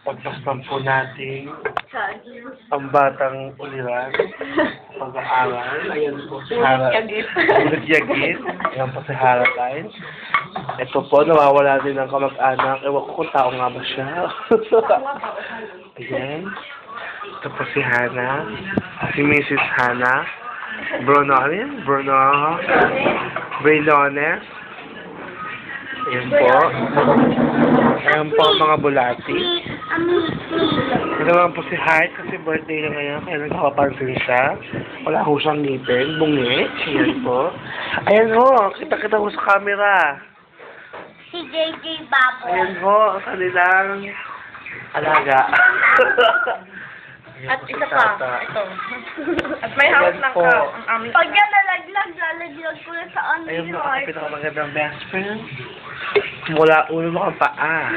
Pagpastan po natin ang batang uliran. Pag-aaral. Ayan po si Hara. Ulit yagit. Ayan po si Haraline. Ito po, nawawala din ng kamag-anak. Ewan ko kung tao nga ba siya. Ayan. Ito po si Hana. Si Mrs. Hana. Bruno, ano yan? Bruno. Braylones. Ayan po. Ayan po mga bulati. Ito naman po si Heart kasi birthday na ngayon. Kaya nagkakapansin siya. Wala ko siyang ngipin. Bungi. Ayan po. Ayan ho. Kita-kita ko sa camera. Si JJ Babo. Ayan ho. Ang kanilang alaga. At isa pa, ito. At may hawak ng po. ang aming... Pag yan nalaglag, lalaglag ko na sa ano Ayun yung mo, heart. pinakamagandang best friend. Mula ulo mo ang paa.